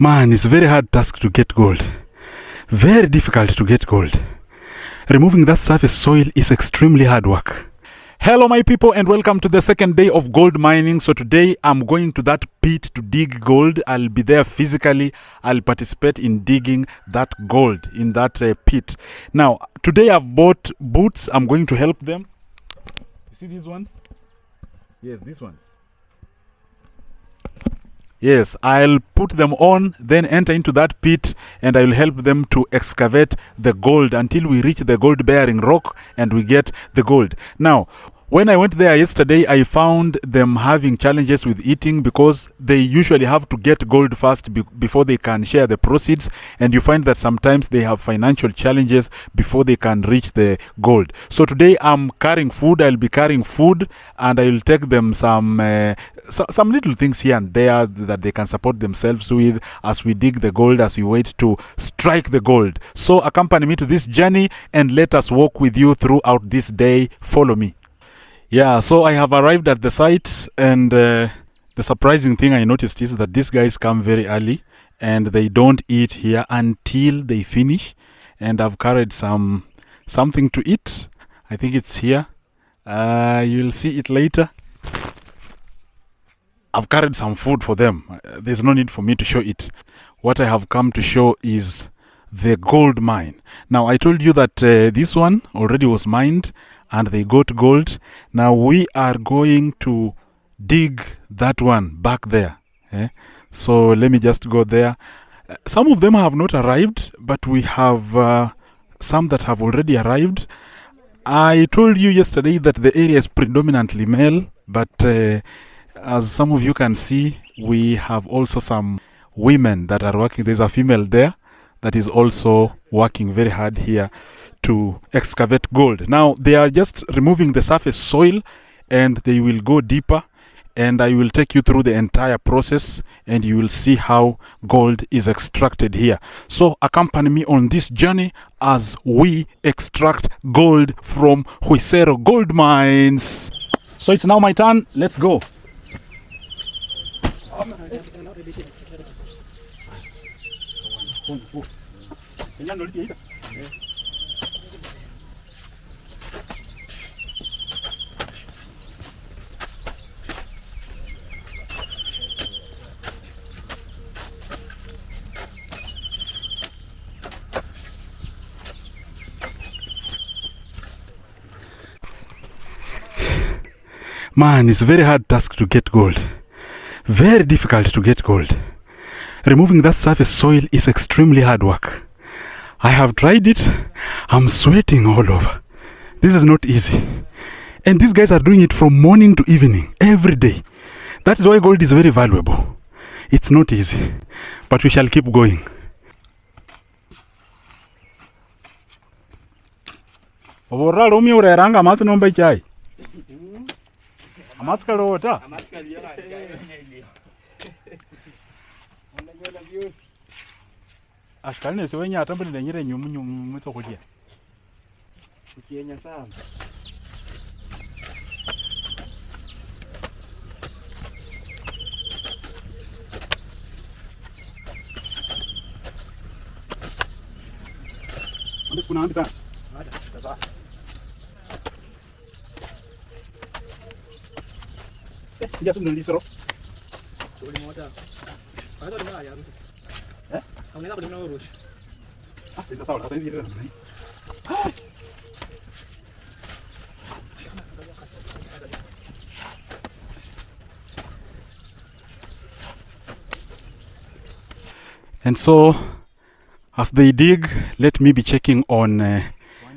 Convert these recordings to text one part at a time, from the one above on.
Man, it's a very hard task to get gold. Very difficult to get gold. Removing that surface soil is extremely hard work. Hello my people and welcome to the second day of gold mining. So today I'm going to that pit to dig gold. I'll be there physically. I'll participate in digging that gold in that pit. Now today I've bought boots. I'm going to help them. You see these ones? Yes, this one. Yes, I'll put them on, then enter into that pit, and I will help them to excavate the gold until we reach the gold-bearing rock and we get the gold. Now, when I went there yesterday, I found them having challenges with eating because they usually have to get gold first before they can share the proceeds, and you find that sometimes they have financial challenges before they can reach the gold. So today I'm carrying food. I'll be carrying food, and I will take them some little things here and there that they can support themselves with as we dig the gold, as we wait to strike the gold. So accompany me to this journey and let us walk with you throughout this day. Follow me. Yeah, so I have arrived at the site, and the surprising thing I noticed is that these guys come very early and they don't eat here until they finish. And I've carried something to eat. I think it's here. You'll see it later. I've carried some food for them. There's no need for me to show it. What I have come to show is the gold mine. Now I told you that this one already was mined and they got gold. Now we are going to dig that one back there. So let me just go there. Some of them have not arrived, but we have some that have already arrived. I told you yesterday that the area is predominantly male, but as some of you can see, we have also some women that are working. There's a female there that is also working very hard here to excavate gold. Now they are just removing the surface soil and they will go deeper, and I will take you through the entire process and you will see how gold is extracted here. So accompany me on this journey as we extract gold from Khwisero gold mines. So it's now my turn. Let's go. Man, it's a very hard task to get gold. Very difficult to get gold. Removing that surface soil is extremely hard work. I have tried it. I'm sweating all over. This is not easy. And these guys are doing it from morning to evening, every day. That is why gold is very valuable. It's not easy, but we shall keep going. Akali nese wenya atambule nyire nyumu mutso kulia. Kutienya sana. Ande kuna andi sana. Sasa. Dia tu ndoli soro. Ndoli mota. Ada ndala ya. And so as they dig, let me be checking on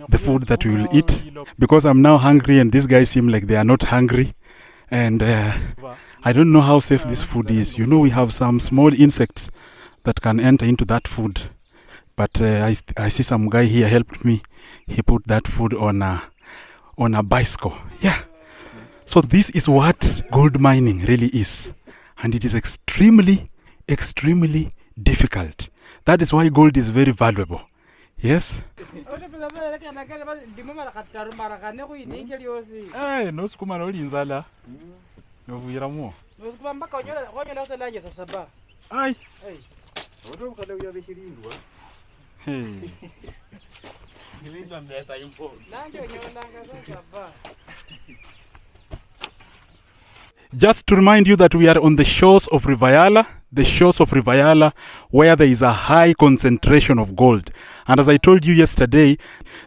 the food that we will eat, because I'm now hungry and these guys seem like they are not hungry, and I don't know how safe this food is. You know, we have some small insects that can enter into that food, but I see some guy here helped me. He put that food on a bicycle. Yeah. So this is what gold mining really is, and it is extremely difficult. That is why gold is very valuable. Yes. Hey, no skumara ulinzala. Novuyiramo. Noskuma mpaka onyola sasa ba. Ai. Hey. Just to remind you that we are on the shores of Rivayala, where there is a high concentration of gold. And as I told you yesterday,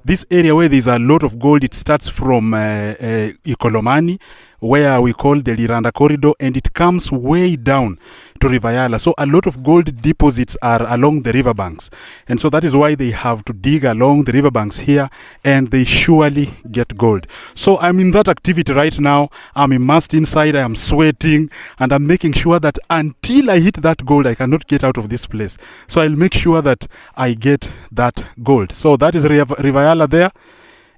this area where there is a lot of gold, it starts from Ikolomani, where we call the Liranda corridor, and it comes way down to Rivayala. So a lot of gold deposits are along the riverbanks, and so that is why they have to dig along the riverbanks here, and they surely get gold. So I'm in that activity right now. I'm immersed inside, I am sweating, and I'm making sure that until I hit that gold, I cannot get out of this place. So I'll make sure that I get that gold. So that is Rivayala there,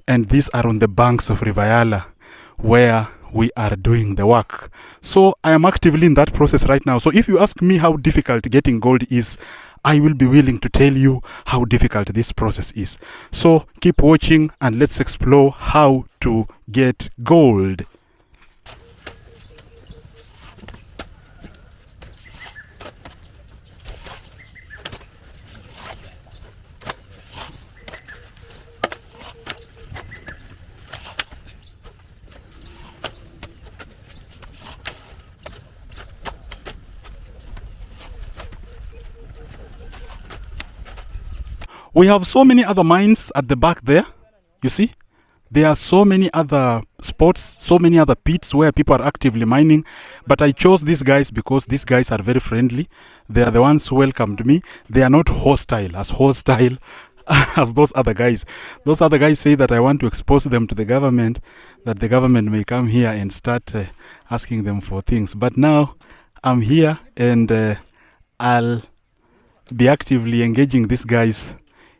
and these are on the banks of Rivayala where we are doing the work. So I am actively in that process right now. So if you ask me how difficult getting gold is, I will be willing to tell you how difficult this process is. So keep watching and let's explore how to get gold. We have so many other mines at the back there. You see, there are so many other spots, so many other pits where people are actively mining. But I chose these guys because these guys are very friendly. They are the ones who welcomed me. They are not hostile as those other guys. Those other guys say that I want to expose them to the government, that the government may come here and start asking them for things. But now I'm here, and I'll be actively engaging these guys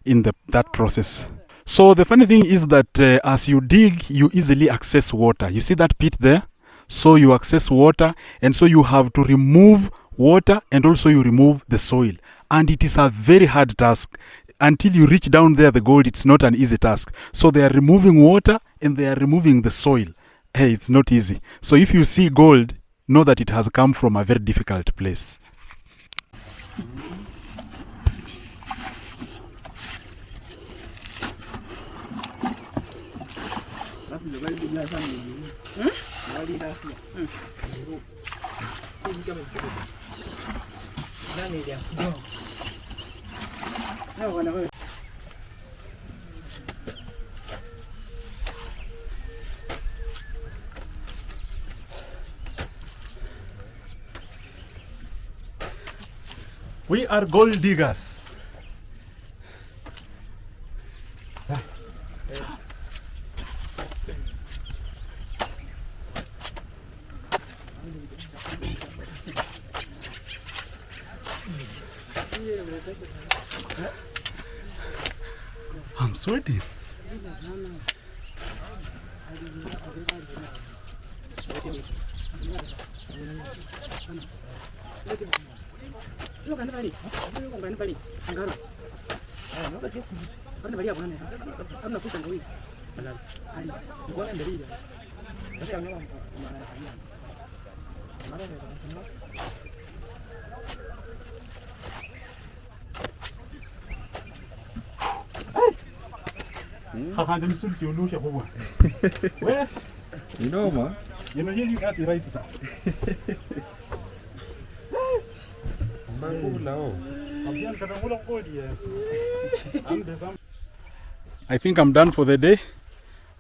in that process. So the funny thing is that as you dig, you easily access water. You see that pit there? So you access water, and so you have to remove water, and also you remove the soil. And it is a very hard task. Until you reach down there, the gold, it's not an easy task. So they are removing water and they are removing the soil. Hey, it's not easy. So if you see gold, know that it has come from a very difficult place. We are gold diggers. I'm sweating. You know, man. You know, you got the rice. I think I'm done for the day,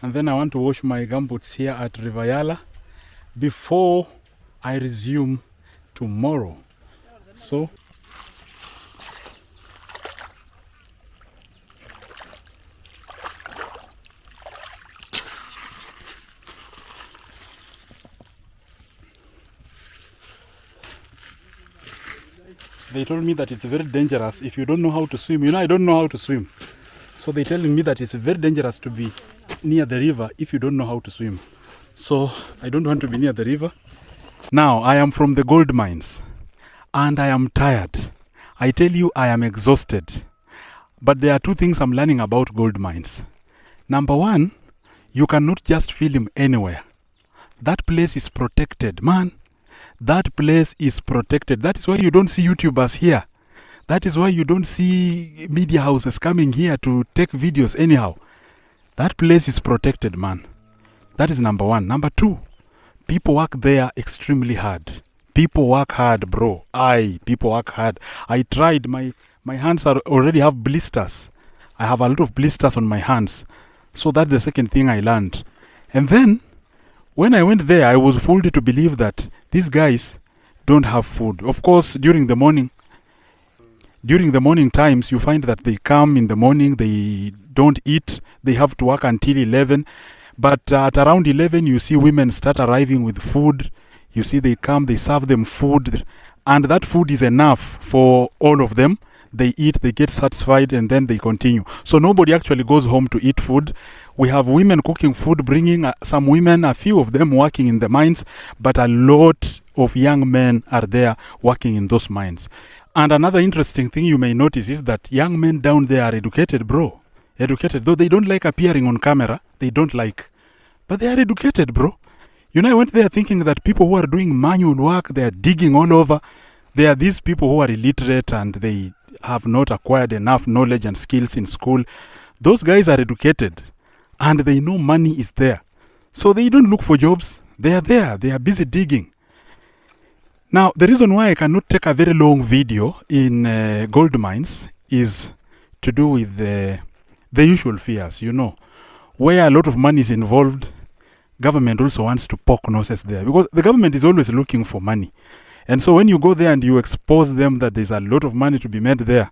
and then I want to wash my gumboots here at Rivayala before I resume tomorrow. So they told me that it's very dangerous if you don't know how to swim. You know, I don't know how to swim. So they're telling me that it's very dangerous to be near the river if you don't know how to swim. So I don't want to be near the river. Now, I am from the gold mines and I am tired. I tell you, I am exhausted. But there are two things I'm learning about gold mines. Number one, you cannot just film anywhere. That place is protected, man. That place is protected. That is why you don't see YouTubers here. That is why you don't see media houses coming here to take videos anyhow. That place is protected, man. That is number one. Number two, people work there extremely hard. People work hard, bro. People work hard. I tried. My hands already have blisters. I have a lot of blisters on my hands. So that's the second thing I learned. And then, when I went there, I was fooled to believe that these guys don't have food. Of course, during the morning times, you find that they come in the morning, they don't eat, they have to work until 11. But at around 11, you see women start arriving with food. You see they come, they serve them food. And that food is enough for all of them. They eat, they get satisfied, and then they continue. So nobody actually goes home to eat food. We have women cooking food, bringing some women, a few of them working in the mines, but a lot of young men are there working in those mines. And another interesting thing you may notice is that young men down there are educated, bro. Educated, though they don't like appearing on camera. They don't like. But they are educated, bro. You know, I went there thinking that people who are doing manual work, they are digging all over. There are these people who are illiterate and they have not acquired enough knowledge and skills in school. Those guys are educated and they know money is there. So they don't look for jobs. They are there. They are busy digging. Now, the reason why I cannot take a very long video in gold mines is to do with the usual fears, you know. Where a lot of money is involved, government also wants to poke noses there because the government is always looking for money. And so when you go there and you expose them that there's a lot of money to be made there,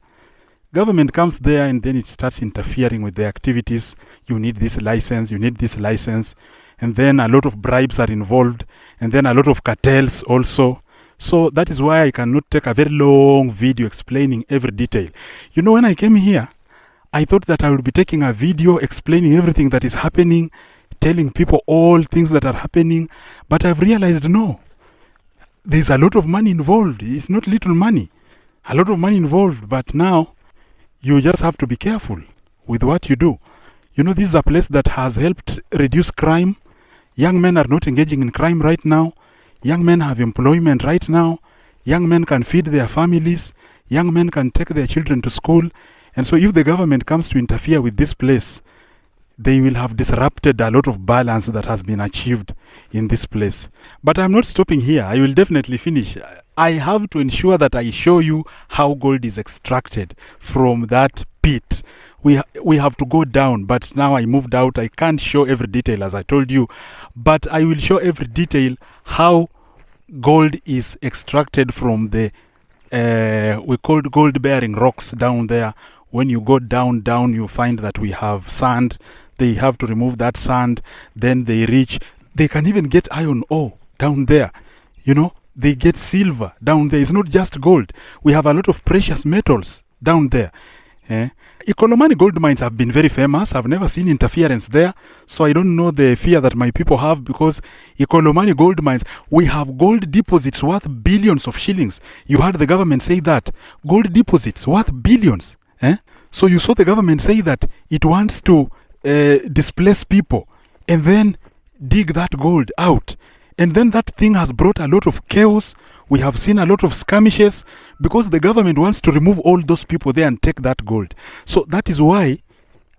government comes there and then it starts interfering with the activities. You need this license, you need this license. And then a lot of bribes are involved. And then a lot of cartels also. So that is why I cannot take a very long video explaining every detail. You know, when I came here, I thought that I would be taking a video explaining everything that is happening, telling people all things that are happening. But I've realized, no. There's a lot of money involved. It's not little money. A lot of money involved. But now, you just have to be careful with what you do. You know, this is a place that has helped reduce crime. Young men are not engaging in crime right now. Young men have employment right now. Young men can feed their families. Young men can take their children to school. And so if the government comes to interfere with this place, they will have disrupted a lot of balance that has been achieved in this place. But I'm not stopping here. I will definitely finish. I have to ensure that I show you how gold is extracted from that pit. We have to go down, but now I moved out. I can't show every detail as I told you, but I will show every detail how gold is extracted from the we called gold-bearing rocks down there. When you go down, you find that we have sand. They have to remove that sand. Then they can even get iron ore down there. You know, they get silver down there. It's not just gold. We have a lot of precious metals down there. Ikolomani gold mines have been very famous. I've never seen interference there. So I don't know the fear that my people have because Ikolomani gold mines, we have gold deposits worth billions of shillings. You heard the government say that. Gold deposits worth billions. So you saw the government say that it wants to displace people and then dig that gold out. And then that thing has brought a lot of chaos. We have seen a lot of skirmishes because the government wants to remove all those people there and take that gold. So that is why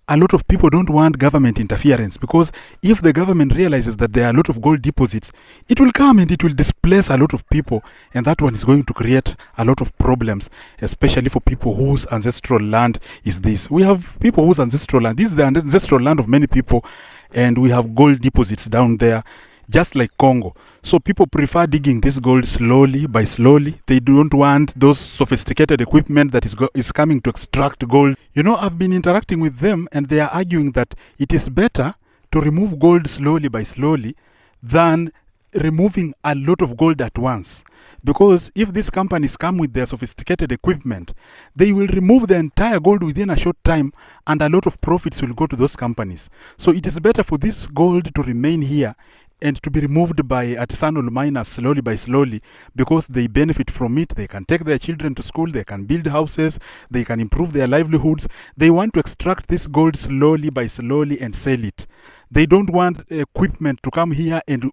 a lot of people don't want government interference, because if the government realizes that there are a lot of gold deposits, it will come and it will displace a lot of people, and that one is going to create a lot of problems, especially for people whose ancestral land is this. We have people whose ancestral land, this is the ancestral land of many people, and we have gold deposits down there, just like Congo. So people prefer digging this gold slowly by slowly. They don't want those sophisticated equipment that is coming to extract gold. You know, I've been interacting with them and they are arguing that it is better to remove gold slowly by slowly than removing a lot of gold at once. Because if these companies come with their sophisticated equipment, they will remove the entire gold within a short time and a lot of profits will go to those companies. So it is better for this gold to remain here and to be removed by artisanal miners slowly by slowly, because they benefit from it. They can take their children to school, they can build houses, they can improve their livelihoods. They want to extract this gold slowly by slowly and sell it. They don't want equipment to come here and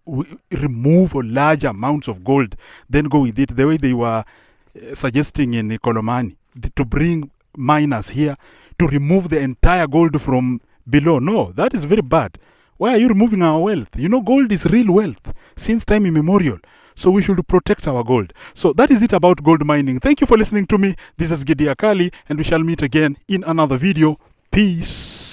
remove large amounts of gold, then go with it the way they were suggesting in Kolomani. to bring miners here to remove the entire gold from below. No, that is very bad. Why are you removing our wealth? You know, gold is real wealth since time immemorial. So we should protect our gold. So that is it about gold mining. Thank you for listening to me. This is Giddy Akali, and we shall meet again in another video. Peace.